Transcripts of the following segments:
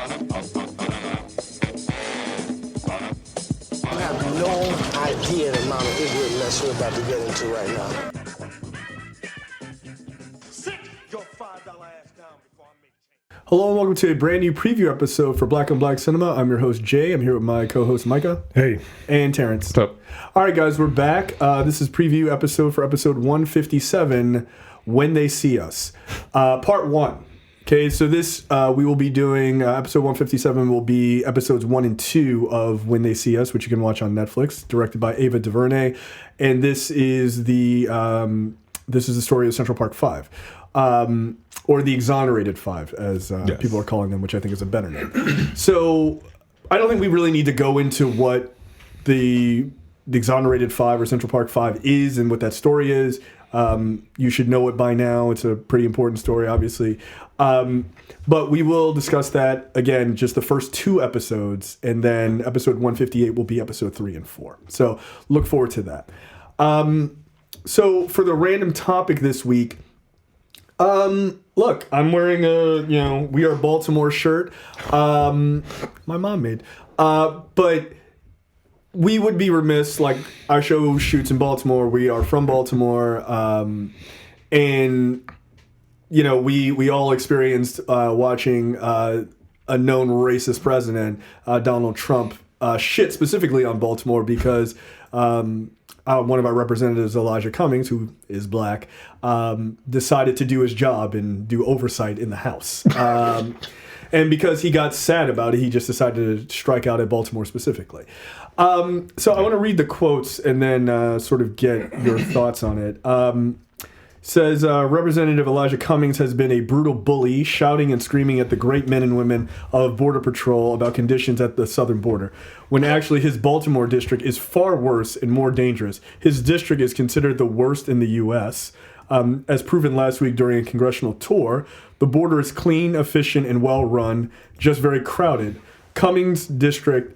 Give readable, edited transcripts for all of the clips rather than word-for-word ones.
You have no idea the amount of ignorant mess we're about to get into right now. Sit your $5 ass down before I make change. Hello and welcome to a brand new preview episode for Black on Black Cinema. I'm your host Jay. I'm here with my co-host Micah. Hey. And Terrence. What's up? All right, guys, we're back. This is preview episode for episode 157, When They See Us, part 1. Okay, so this we will be doing episode 157 will be episodes 1 and 2 of When They See Us, which you can watch on Netflix, directed by Ava DuVernay, and this is the story of Central Park 5. Or the Exonerated Five, as people are calling them, which I think is a better name. So I don't think we really need to go into what the Exonerated Five or Central Park 5 is and what that story is. You should know it by now. It's a pretty important story, obviously. But we will discuss that, again, just the first 2 episodes, and then episode 158 will be episode 3 and 4. So look forward to that. So for the random topic this week, look, I'm wearing a, We Are Baltimore shirt. My mom made. But we would be remiss, like, our show shoots in Baltimore. We are from Baltimore. And, we all experienced watching a known racist president, Donald Trump, shit specifically on Baltimore because one of our representatives, Elijah Cummings, who is black, decided to do his job and do oversight in the House. And because he got sad about it, he just decided to strike out at Baltimore specifically. So I want to read the quotes and then sort of get your thoughts on it. Says, Representative Elijah Cummings has been a brutal bully, shouting and screaming at the great men and women of Border Patrol about conditions at the southern border, when actually his Baltimore district is far worse and more dangerous. His district is considered the worst in the U.S., as proven last week during a congressional tour. The border is clean, efficient, and well-run, just very crowded. Cumming District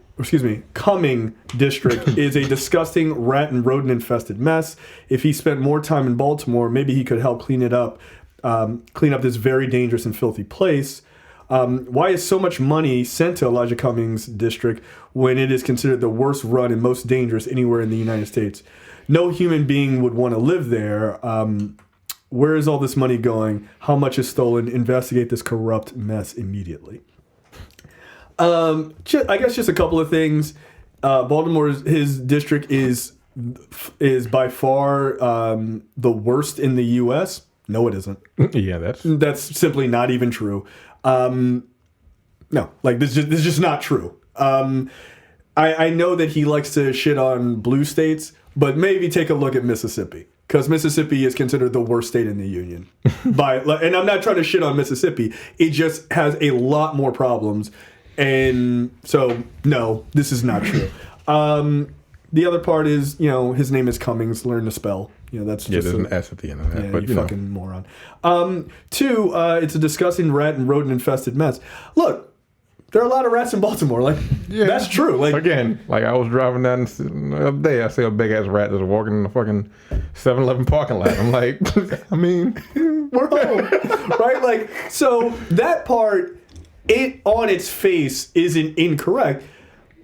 is a disgusting rat and rodent-infested mess. If he spent more time in Baltimore, maybe he could help clean up this very dangerous and filthy place. Why is so much money sent to Elijah Cummings' district when it is considered the worst run and most dangerous anywhere in the United States? No human being would want to live there. Where is all this money going? How much is stolen? Investigate this corrupt mess immediately. I guess just a couple of things. His district is by far the worst in the U.S. No, it isn't. Yeah, that's simply not even true. No, like this is just not true. I know that he likes to shit on blue states, but maybe take a look at Mississippi, because Mississippi is considered the worst state in the union. And I'm not trying to shit on Mississippi. It just has a lot more problems. And so, no, this is not true. The other part is, his name is Cummings. Learn to spell. That's just there's an S at the end of that. Yeah, but you fucking moron. 2, it's a disgusting rat and rodent infested mess. Look, there are a lot of rats in Baltimore. Like, that's true. Like, again, like I was driving down the other day, I see a big ass rat that's walking in the fucking 7-Eleven parking lot. I'm like, I mean, we're home, right? Like, so that part, it on its face isn't incorrect,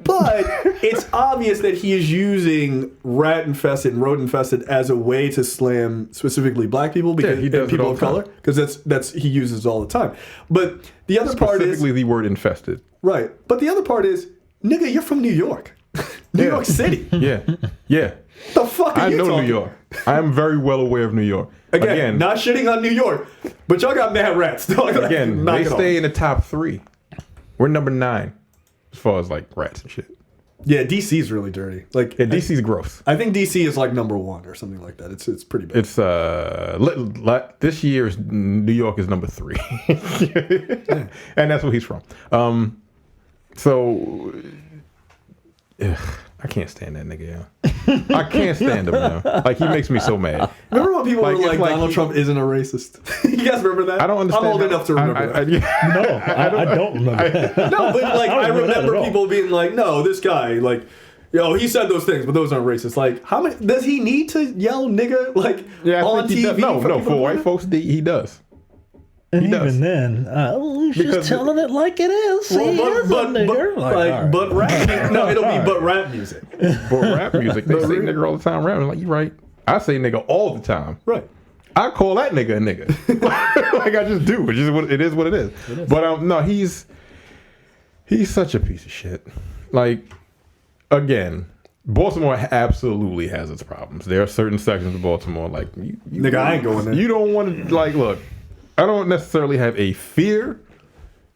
but it's obvious that he is using rat-infested and rodent-infested as a way to slam specifically black people because he does people of color, because that's he uses all the time. But the other part is specifically the word infested, right? But the other part is, nigga, you're from New York, New York City. Yeah. The fuck are you know talking? New York. I am very well aware of New York. Again, not shitting on New York, but y'all got mad rats. Again, they stay in the top 3. We're number 9 as far as like rats and shit. Yeah, DC's really dirty. Like, DC's gross. I think DC is like number 1 or something like that. It's pretty bad. It's this year's New York is number 3, and that's where he's from. I can't stand that nigga, yo. I can't stand him, yo. Like, he makes me so mad. Remember when people were like Donald Trump isn't a racist? You guys remember that? I don't understand. I'm old enough to remember that. I don't remember that. No, but like I remember people being like, no, this guy, like, he said those things, but those aren't racist. Like, how many does he need to yell nigga like on TV? No, for white folks, he does. And does. even then, he's Because just telling it like it is. See, here's a nigger. Like, all right. but rap. No, it'll be but rap music. But rap music, they say nigga all the time. Rapping like you right. I say nigga all the time. Right. I call that nigga a nigga. Like I just do. It's just it is what it is. But no, he's such a piece of shit. Like again, Baltimore absolutely has its problems. There are certain sections of Baltimore like you Nigga, I ain't going there. You don't want to like look. I don't necessarily have a fear,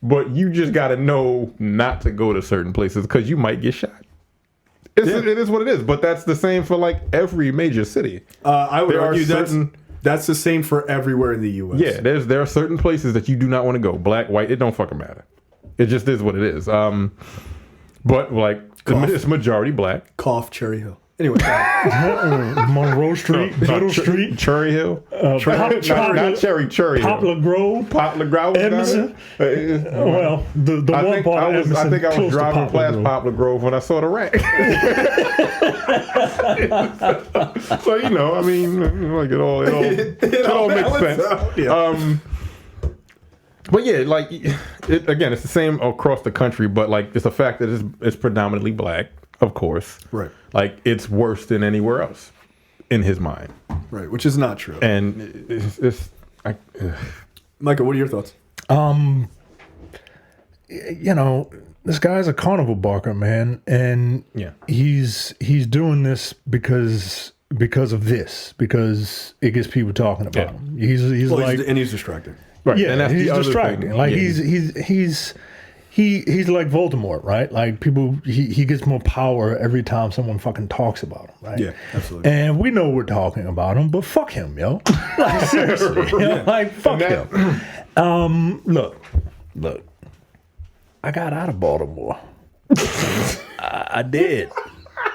but you just got to know not to go to certain places because you might get shot. It is what it is. But that's the same for like every major city. I would There are argue certain- that's the same for everywhere in the U.S. Yeah, there are certain places that you do not want to go. Black, white, it don't fucking matter. It just is what it is. But like it's majority black. Cough, Cherry Hill. Anyway, Monroe Street, Middle Street, Cherry Hill. Not Cherry Hill. Poplar Grove, Poplar Grove. Emerson. Well, the one part of Emerson. I think I was close to driving Poplar past Grove. Poplar Grove when I saw the rack. So you know, I mean, like it all makes sense. out, yeah. But yeah, like again, it's the same across the country, but like it's a fact that it's predominantly black, of course. Right. Like it's worse than anywhere else, in his mind. Right, which is not true. And Micah, what are your thoughts? You know, this guy's a carnival barker, man, and Yeah. he's doing this because of this, because it gets people talking about Yeah. him. He's Well, like, he's distracting. right. yeah, and that's he's the other distracting. thing. Like Yeah. he's like Voldemort, right? Like people, he gets more power every time someone fucking talks about him, right? Yeah, absolutely. And we know we're talking about him, but fuck him, yo. Like seriously, you know, like fuck And him. Look, I got out of Baltimore. I did.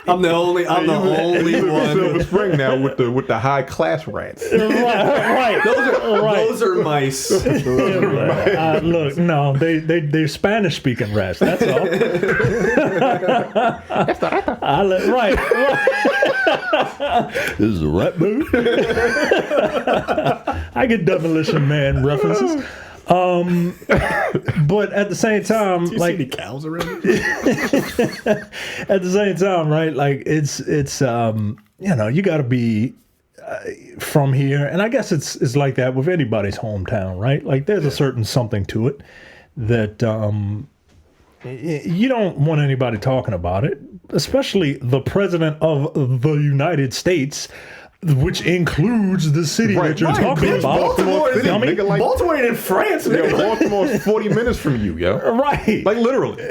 I'm the only Silver one. Spring now with the high class rats. Right. Those are mice. Look, no, they're Spanish speaking rats. That's all. Right. This is a rat movie. I get Demolition Man references. But at the same time, Do you like see any cows around? at the same time, right? Like it's you know, you got to be from here, and I guess it's like that with anybody's hometown, right? Like there's a certain something to it that you don't want anybody talking about it, especially the president of the United States, which includes the city that you're talking bitch, about. Baltimore is I mean, nigga, like- Baltimore ain't in France. Yo, nigga. Baltimore's 40 minutes from you, yo. right. Like literally.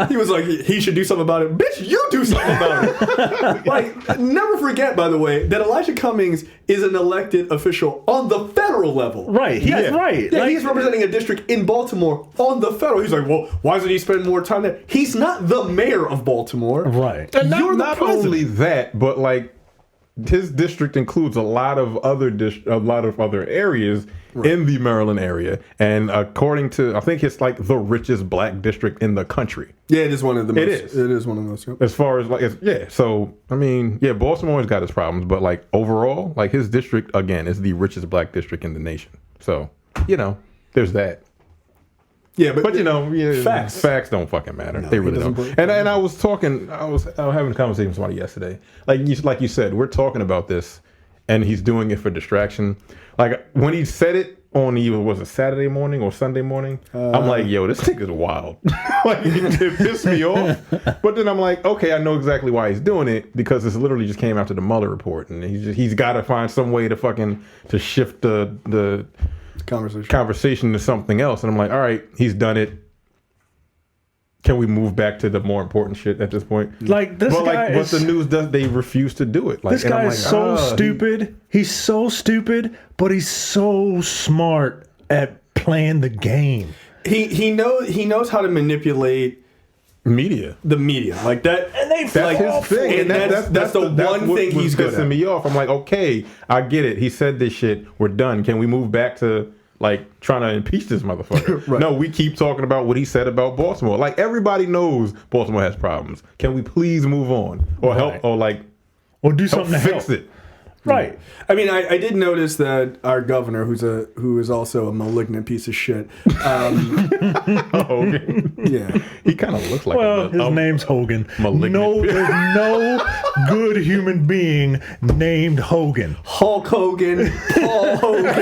He was like, he should do something about it. Bitch, you do something about it. Like, never forget, by the way, that Elijah Cummings is an elected official on the federal level. Right. Yes, right. Yeah, Like, he's representing a district in Baltimore on the federal. He's like, well, why doesn't he spend more time there? He's not the mayor of Baltimore. right. And You're the not president. only that, but like his district includes a lot of other areas in the Maryland area, and according to I think it's like the richest black district in the country. Yeah, it is one of the most. It is. It is one of those. Yep. As far as like so I mean Baltimore's got its problems, but like overall, like his district again is the richest black district in the nation. So you know there's that. Yeah, But you know, facts. facts don't fucking matter. No, They it really doesn't don't. put- And I was having a conversation with somebody yesterday. Like you said, we're talking about this, and he's doing it for distraction. Like when he said it on either was it Saturday morning or Sunday morning, I'm like, yo, this nigga's wild. Like it pissed me off. But then I'm like, okay, I know exactly why he's doing it because this literally just came after the Mueller report, and he's got to find some way to shift the conversation to something else. And I'm like, all right, he's done it. Can we move back to the more important shit at this point? Like this guy but is, the news does, they refuse to do it. Like, this and I'm guy like, is so stupid. He's so stupid, but he's so smart at playing the game. He knows how to manipulate media. the media like that. And they That's his thing. And that's the one what thing was he's good pissing at. me off. I'm like, okay, I get it. He said this shit. We're done. Can we move back to like trying to impeach this motherfucker? Right. No, we keep talking about what he said about Baltimore. Like everybody knows Baltimore has problems. Can we please move on or help Right. or like Or do help something to fix help. it? Right. I mean, I did notice that our governor, who is also a malignant piece of shit. Hogan. Yeah. He kind of looks like Well, his name's Hogan. malignant. No, there's no good human being named Hogan. Hulk Hogan, Paul Hogan.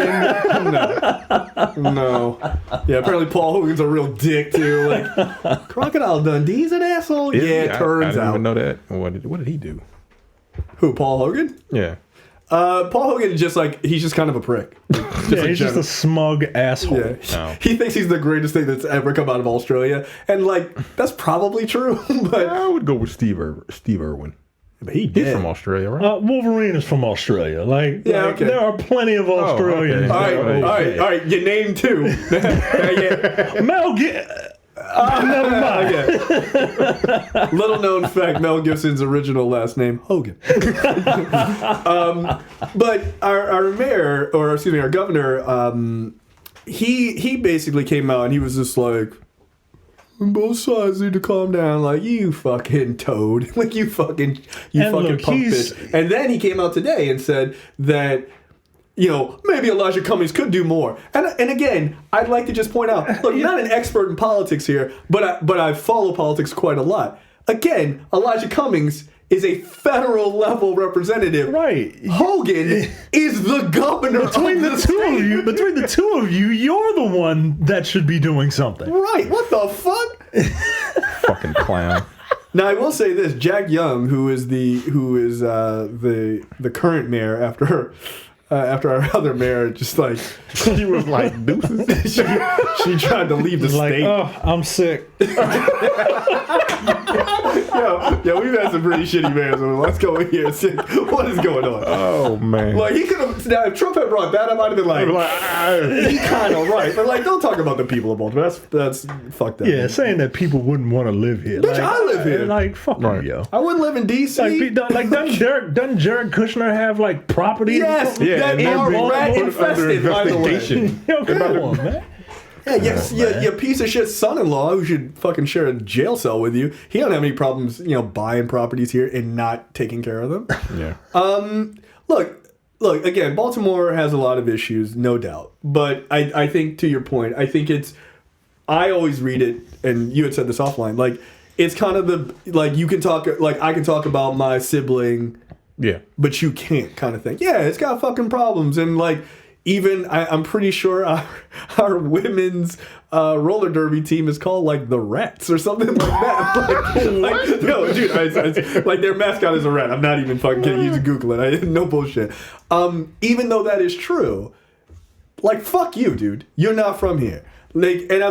No. Yeah, apparently Paul Hogan's a real dick too. Like, Crocodile Dundee's an asshole. Is Yeah, he? it turns I didn't out. even know that. What did he do? Who, Paul Hogan? Yeah. Paul Hogan is just like, he's just kind of a prick. Yeah, he's just a smug asshole. Yeah. Oh. He thinks he's the greatest thing that's ever come out of Australia. And like, that's probably true, but I would go with Steve Irwin. he He's did. from Australia, right? Wolverine is from Australia. Like, Yeah, like, okay. there are plenty of Australians. okay. that are okay. All right. You named two. Yeah. Mel never mind. Yeah. Little known fact: Mel Gibson's original last name Hogan. But our mayor, or excuse me, our governor, he basically came out and he was just like, both sides need to calm down. Like, you fucking toad. Like, you fucking And fucking look, punk he's- bitch. And then he came out today and said that, you know, maybe Elijah Cummings could do more. And again, I'd like to just point out, look, I'm not an expert in politics here, but I follow politics quite a lot. Again, Elijah Cummings is a federal level representative. Right. Hogan is the governor Between of the two of you, you're the one that should be doing something. Right. What the fuck? Fucking clown. Now I will say this: Jack Young, who is the current mayor after our other mayor, just like He was like deuces. she tried to leave the Like, state. oh, I'm sick. Yo, we've had some pretty shitty mayors. So let's go in here and see what is going on. Oh man. Like, he could have. Now, if Trump had brought that, I might have been like, he kind of right. But like, don't talk about the people of Baltimore. That's fucked up. Yeah, saying that people wouldn't want to live here. Bitch, I live here. Like, fuck Right. you, yo. I wouldn't live in D.C. Doesn't Jared Kushner have like property? Yes, Yeah, that and are they're rat being put under infested, by the way. investigation. Yo, come on, man. Yeah, yes, your piece of shit son-in-law who should fucking share a jail cell with you. He don't have any problems, you know, buying properties here and not taking care of them. Yeah. Look, again, Baltimore has a lot of issues, no doubt. But I think, to your point, I always read it, and you had said this offline, like, it's kind of the, like, you can talk, like, I can talk about my sibling, Yeah. but you can't kind of thing. Yeah, it's got fucking problems. And, like, even, I'm pretty sure our women's roller derby team is called, like, the Rats or something like that. Like, no, dude, it's, like, their mascot is a rat. I'm not even fucking kidding. You can Google it. No bullshit. Even though that is true, like, fuck you, dude. You're not from here. Like, and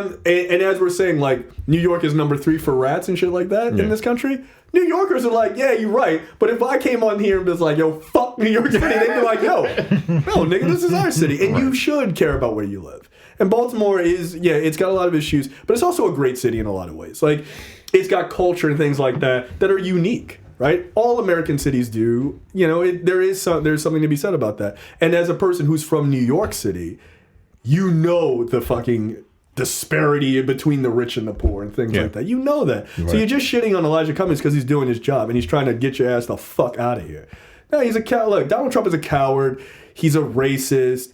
as we're saying, like, New York is number 3 for rats and shit like that in this country. New Yorkers are like, yeah, you're right. But if I came on here and was like, yo, fuck New York City, they'd be like, yo, no, nigga, this is our city. And you should care about where you live. And Baltimore is, yeah, it's got a lot of issues, but it's also a great city in a lot of ways. Like, it's got culture and things like that are unique, right? All American cities do. You know, there's something to be said about that. And as a person who's from New York City, you know the fucking disparity between the rich and the poor and things like that. You know that. So you're just shitting on Elijah Cummings because he's doing his job and he's trying to get your ass the fuck out of here. No, he's a coward. Look, Donald Trump is a coward. He's a racist.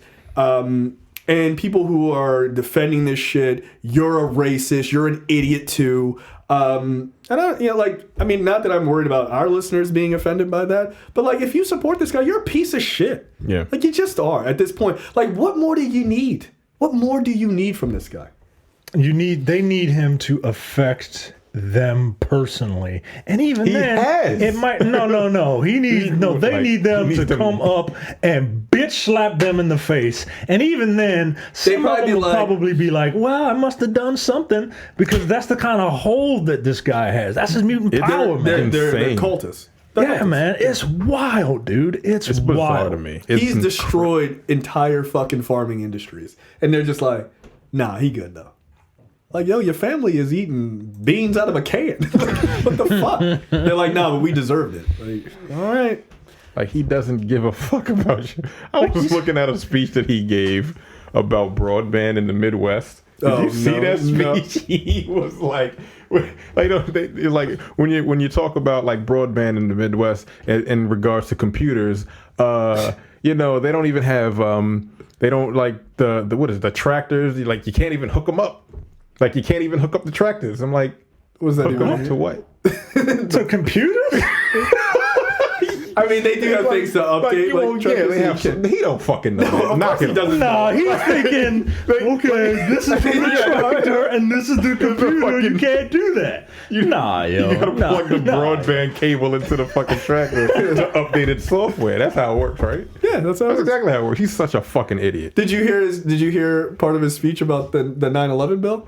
And people who are defending this shit, you're a racist. You're an idiot too. And not that I'm worried about our listeners being offended by that, but like, if you support this guy, you're a piece of shit. Yeah. Like, you just are at this point. Like, what more do you need? What more do you need from this guy? They need him to affect them personally, and even then, has. it might no. He needs no. They Like, need them he needs to them- come up and bitch slap them in the face, and even then, some of probably them will be like- probably be like, "Well, I must have done something," because that's the kind of hold that this guy has. That's his mutant power, man. They're Insane. cultists. Yeah, man, it's wild, dude. It's bizarre wild to me. He's destroyed entire fucking farming industries, and they're just like, nah, he good though. Like, yo, your family is eating beans out of a can. What the fuck? They're like, nah, but we deserved it. Like, all right. Like, he doesn't give a fuck about you. I was looking at a speech that he gave about broadband in the Midwest, Did you see that speech? He was like, like when you talk about like broadband in the Midwest in regards to computers, they don't even have they don't like the what is it, the tractors? Like you can't even hook them up. Like you can't even hook up the tractors. I'm like, was that hook even them up to what? To computers? I mean, they do have things to update. They have some, he don't fucking know. No, he doesn't. No, he's thinking, okay, this is the tractor and this is the computer. You can't do that. You gotta plug the broadband cable into the fucking tractor to update its software. That's how it works, right? Yeah, that's exactly how it works. He's such a fucking idiot. Did you hear part of his speech about the 9/11 bill?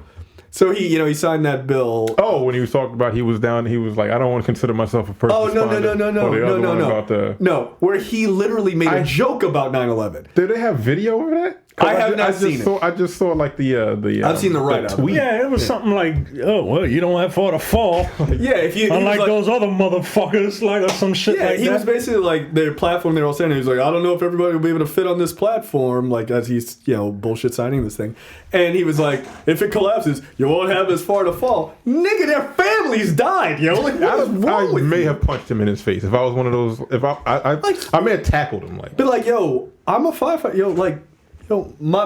So he signed that bill. Oh, when he was talking about he was like, I don't want to consider myself a person. Oh no, where he literally made a joke about 9/11. Did they have video of that? I have not seen it. I just saw like the I've seen the write-up. tweet. Yeah, it was something like, oh well, you don't have far to fall. Yeah, if you unlike those other motherfuckers, like or some shit. Yeah, like he that. was basically like their platform. They were all saying he was like, I don't know if everybody will be able to fit on this platform. Like as he's bullshit signing this thing, and he was like, if it collapses, you won't have as far to fall. Nigga, their families died. Like what is wrong with you? I may have punched him in his face if I was one of those. If I may have tackled him like. But like, yo, I'm a firefighter. Yo, my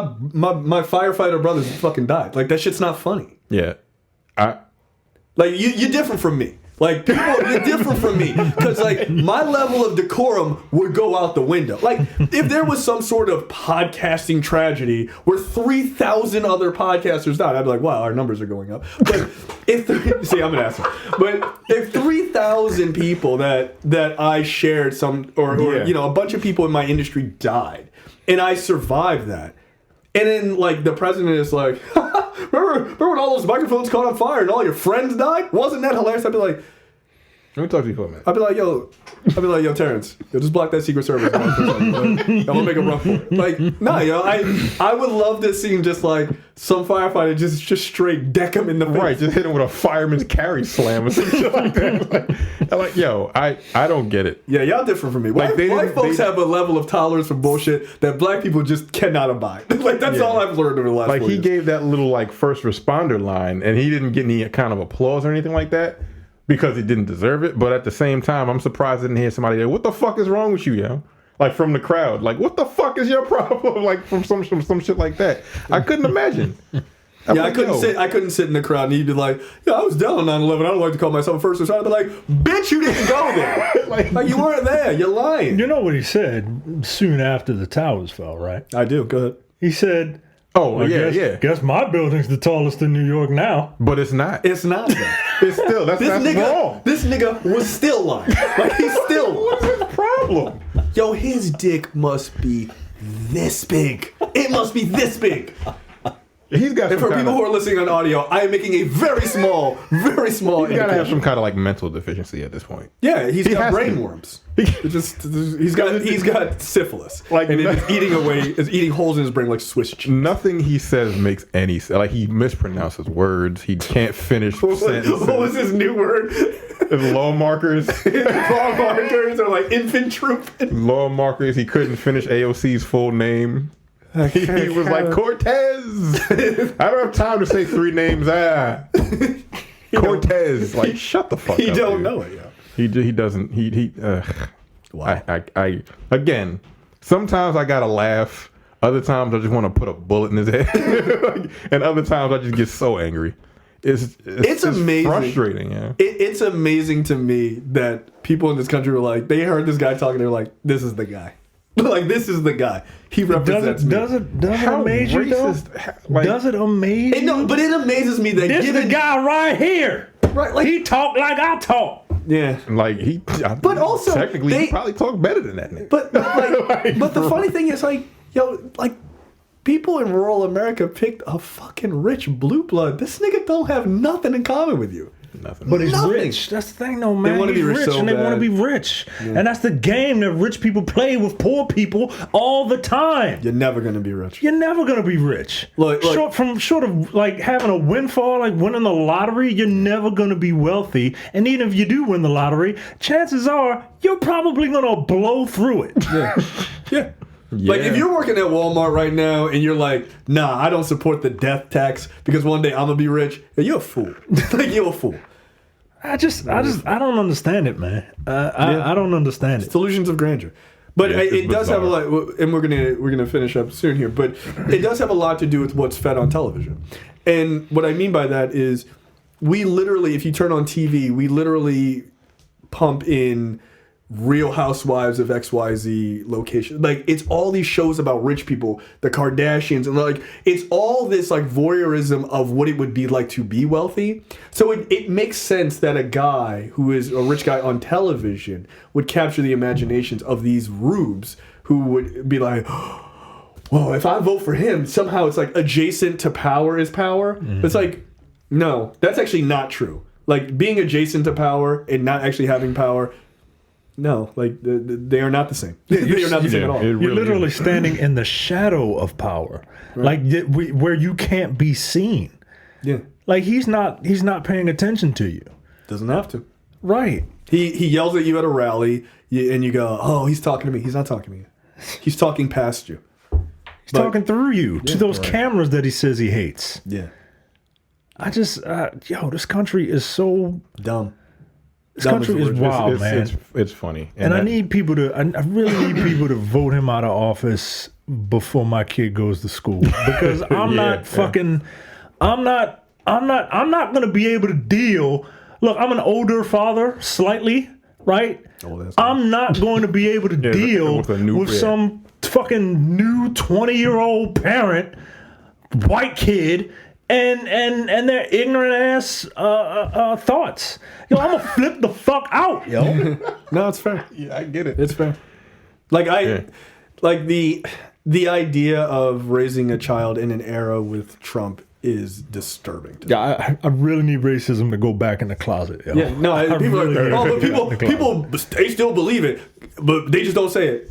firefighter brothers fucking died. Like that shit's not funny. Yeah, like you're different from me. Like people, you're different from me because like my level of decorum would go out the window. Like if there was some sort of podcasting tragedy where 3,000 other podcasters died, I'd be like, wow, our numbers are going up. But I'm an asshole. But if 3,000 people that I shared or a bunch of people in my industry died. And I survived that. And then, like, the president is like, remember when all those microphones caught on fire and all your friends died? Wasn't that hilarious? I'd be like... Let me talk to you for a minute. I'd be like, yo, Terrence, just block that Secret Service. I'm gonna make a run for it. Like, I would love this scene just like some firefighter just straight deck him in the face. Right, just hit him with a fireman's carry slam or some shit like that. Like, yo, I don't get it. Yeah, y'all different from me. White folks have a level of tolerance for bullshit that black people just cannot abide. Like, that's all I've learned over the last 4 years. Like, he gave that little, like, first responder line, and he didn't get any kind of applause or anything like that. Because he didn't deserve it, but at the same time, I'm surprised I didn't hear somebody go, what the fuck is wrong with you, yo? Like from the crowd, like what the fuck is your problem? Like from some shit like that. I couldn't imagine. I couldn't sit in the crowd and he'd be like, yeah, I was down on 9/11. I don't like to call myself a first responder. I'd be like, bitch, you didn't go there. like you weren't there. You're lying. You know what he said soon after the towers fell, right? I do. Go ahead. He said, Guess my building's the tallest in New York now. But it's not. It's not. It's still. That's wrong. This nigga was still lying. Like he's still. What's his problem? Yo, his dick must be this big. It must be this big. He's got. And for people who are listening on audio, I am making a very small. He's got to have some kind of like mental deficiency at this point. Yeah, he's got brain worms. He's got syphilis. Like and it's eating holes in his brain like Swiss cheese. Nothing he says makes any sense. Like he mispronounces words. He can't finish sentences. What was his new word? Law markers. Law markers or like infant troop. Law markers. He couldn't finish AOC's full name. He was like, Cortez. I don't have time to say 3 names. Cortez. Like, shut the fuck up. He don't know it, yo. He doesn't. Wow. I again, sometimes I gotta laugh. Other times I just want to put a bullet in his head. And other times I just get so angry. It's amazing. Frustrating, yeah. It's amazing to me that people in this country were like, they heard this guy talking, they're like, this is the guy. Like, this is the guy. He represents me. Does it amaze you, though? Does it amaze you? No, but it amazes me that this is the guy right here. Right, like, he talk like I talk. Yeah. Like, but also, technically, he probably talk better than that nigga. But the funny thing is, like, yo, like, people in rural America picked a fucking rich blue blood. This nigga don't have nothing in common with you. Nothing. But he's rich. That's the thing, though, man. They want to be rich, and they want to be rich. Yeah. And that's the game that rich people play with poor people all the time. You're never going to be rich. You're never going to be rich. Look, short of like having a windfall, like winning the lottery, you're never going to be wealthy. And even if you do win the lottery, chances are you're probably going to blow through it. Yeah. Yeah. Like, if Yeah. you're working at Walmart right now and you're like, nah, I don't support the death tax because one day I'm gonna be rich, you're a fool. Like, you're a fool. I don't understand it, man. I don't understand it. Delusions of grandeur. But Yeah, it it's does have a bizarre. lot, and we're gonna finish up soon here. But it does have a lot to do with what's fed on television, and what I mean by that is, we literally, if you turn on TV, we literally pump in Real Housewives of XYZ location. Like, it's all these shows about rich people, the Kardashians, and like, it's all this like voyeurism of what it would be like to be wealthy. So it makes sense that a guy who is a rich guy on television would capture the imaginations of these rubes who would be like, well, if I vote for him, somehow it's like adjacent to power is power. It's like, no, that's actually not true. Like, being adjacent to power and not actually having power, no, like they are not the same. They are not the same at all. it You're really literally is. standing in the shadow of power, like where you can't be seen. Yeah, Like he's not paying attention to you. doesn't have to. Right. He yells at you at a rally, and you go, "Oh, he's talking to me." He's not talking to you. He's talking past you. He's talking through you to those cameras that he says he hates. Yeah, I just, this country is so. dumb. This country is wild, man. It's funny. And I that- need people to. I really need people to vote him out of office before my kid goes to school, because I'm not fucking. I'm not going to be able to deal. Look, I'm an older father, slightly, right? that's I'm not going to be able to deal with a new- with some fucking new 20-year-old parent, white kid, and their ignorant ass thoughts. Yo, I'm gonna flip the fuck out, yo. No, it's fair. Yeah, I get it. It's fair. Like like the idea of raising a child in an era with Trump is disturbing to me. Yeah, I really need racism to go back in the closet. Yo. Yeah, no, people really are, need oh, it but to go back in the closet. people, they still believe it, but they just don't say it.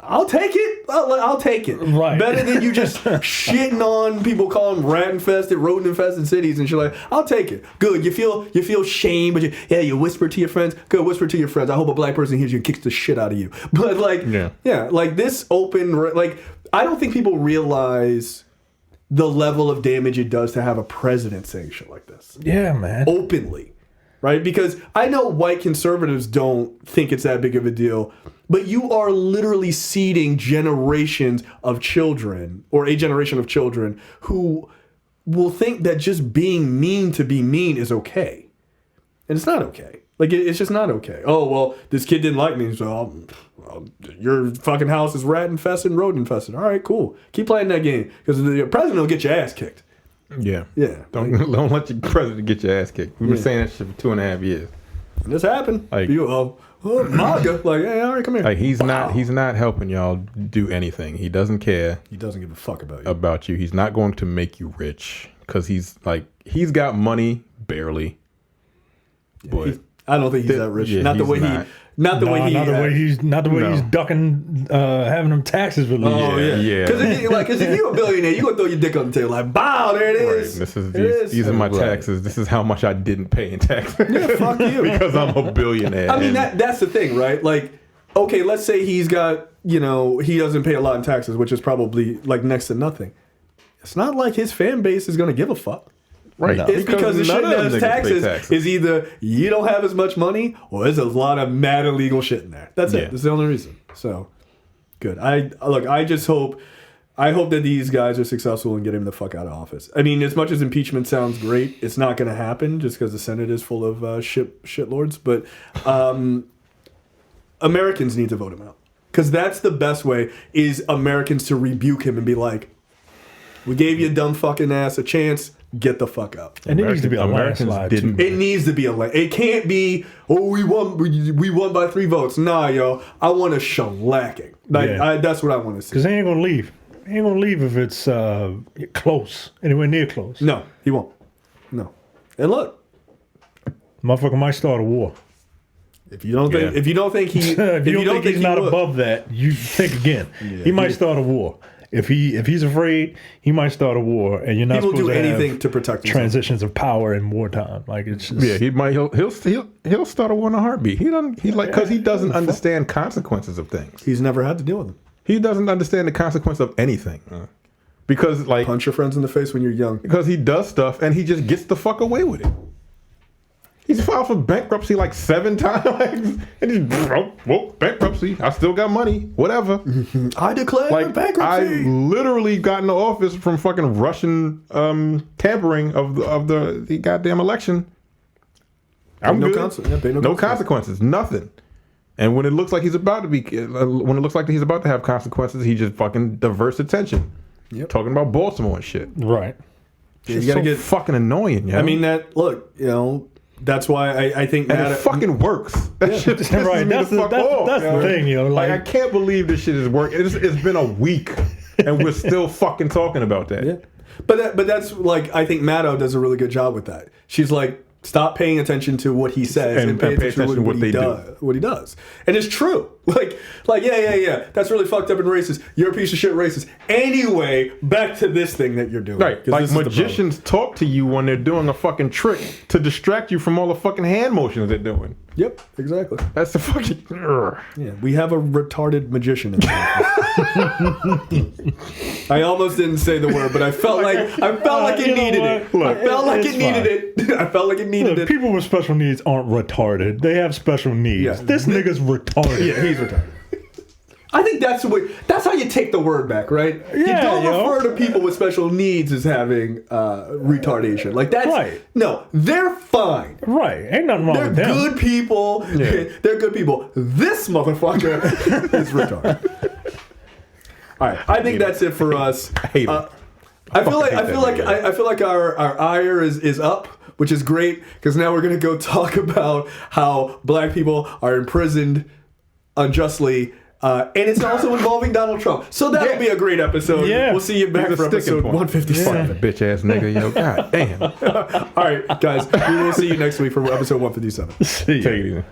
I'll take it. I'll take it. Right. Better than you just shitting on people, calling them rat infested, rodent infested cities and shit. Like, I'll take it. Good. You feel shame, but you whisper to your friends. Good. Whisper to your friends. I hope a black person hears you and kicks the shit out of you. But like, yeah, like this open, like, I don't think people realize the level of damage it does to have a president saying shit like this Yeah, man. openly, right? Because I know white conservatives don't think it's that big of a deal, but you are literally seeding generations of children, or a generation of children, who will think that just being mean to be mean is okay. And it's not okay. Like, it's just not okay. Oh, well, this kid didn't like me, so your fucking house is rat infested and rodent infested. All right, cool. Keep playing that game, because the president will get your ass kicked. Yeah. Yeah. Don't let your president get your ass kicked. We've been saying that shit for 2.5 years. And this happened. Like- MAGA. Like, hey, all right, come here. Like he's not helping y'all do anything. He doesn't care He doesn't give a fuck about you. He's not going to make you rich because he's got money barely. But I don't think he's that rich. Yeah, not the he's way not. not the way he. Not the way No. he's ducking having them taxes released. Oh yeah, Yeah. Because if you're a billionaire, you gonna throw your dick on the table like, bow, there it right, is. these are my taxes. This is how much I didn't pay in taxes. Yeah, fuck you. because I'm a billionaire. I mean, And- that's the thing, right? Like, okay, let's say he's got, he doesn't pay a lot in taxes, which is probably like next to nothing. It's not like his fan base is gonna give a fuck. right. No. It's because the shit none of them that niggas pay is taxes is either you don't have as much money or there's a lot of mad illegal shit in there. That's Yeah. it. That's the only reason. So, good. I just hope that these guys are successful and get him the fuck out of office. I mean, as much as impeachment sounds great, it's not going to happen just because the Senate is full of shitlords. But Americans need to vote him out, because that's the best way, is Americans to rebuke him and be like, we gave you dumb fucking ass a chance. Get the fuck out. And it needs to be a Americans landslide didn't- too. It needs to be it can't be, we won by 3 votes. Nah, yo, I want a shellacking. Like, Yeah. that's what I want to see. Because they ain't gonna leave. He ain't gonna leave if it's close, anywhere near close. No, he won't. No. And look, Motherfucker might start a war. if you don't think Yeah. he, If you don't think he's not would, above that, you think again. He might start a war. If he's afraid, he might start a war, and you're not he will supposed do to anything have to protect himself. transitions of power in wartime. Like it's just, Yeah, he'll start a war in a heartbeat. Because he doesn't understand consequences of things. He's never had to deal with them. He doesn't understand the consequence of anything. Because like Punch your friends in the face when you're young. because he does stuff and he just gets the fuck away with it. He's filed for bankruptcy like 7 times, and he's well, bankruptcy. I still got money, whatever. I declare Like I bankruptcy. literally got in the office from fucking Russian tampering of the goddamn election. I'm no good. no Consequences, nothing. And when it looks like he's about to be, when it looks like he's about to have consequences, he just fucking diverts attention. Yep. Talking about Baltimore and shit. Right. You It's gotta so get. fucking annoying, yeah. I mean that's why I think and Matt, it fucking works. That shit pisses Right. me That's the the, fuck that's, off. that's yo. the thing, yo. Like I Like, can't believe this shit is working. It's been a week, and we're still fucking talking about that. Yeah. But that's like I think Maddow does a really good job with that. She's like, stop paying attention to what he says and pay attention to what he does. And it's true. Like yeah. That's really fucked up and racist. You're a piece of shit racist. Anyway, back to this thing that you're doing. Right. 'Cause Like this is the magicians talk to you when they're doing a fucking trick to distract you from all the fucking hand motions they're doing. problem. Yep, exactly. That's the fucking. Yeah, we have a retarded magician in the office. I almost didn't say the word, but I felt like it you know needed what? it. Look, I felt like it's it needed it. I felt like it needed look, it. people with special needs aren't retarded. They have special needs. Yeah. This nigga's retarded. Yeah, he's retarded. I think that's how you take the word back, right? You Yeah, don't yo. refer to people with special needs as having retardation. Like that's Right. No, they're fine. Right. Ain't nothing wrong They're with them. good people. Yeah. They're good people. This motherfucker is retarded. All right, I think that's it for us. I hate it. I feel fucking hate that nigga. I feel like our ire is up, which is great because now we're gonna go talk about how black people are imprisoned unjustly. And it's also involving Donald Trump. So that'll be a great episode. Yeah. We'll see you back He's a for sticking episode point. 157. Fucking bitch ass nigga, yo. God damn. All right, guys. We will see you next week for episode 157. See ya. Take it easy.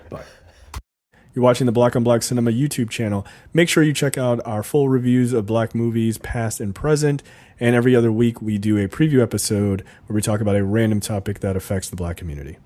You're watching the Black on Black Cinema YouTube channel. Make sure you check out our full reviews of black movies, past and present. And every other week, we do a preview episode where we talk about a random topic that affects the black community.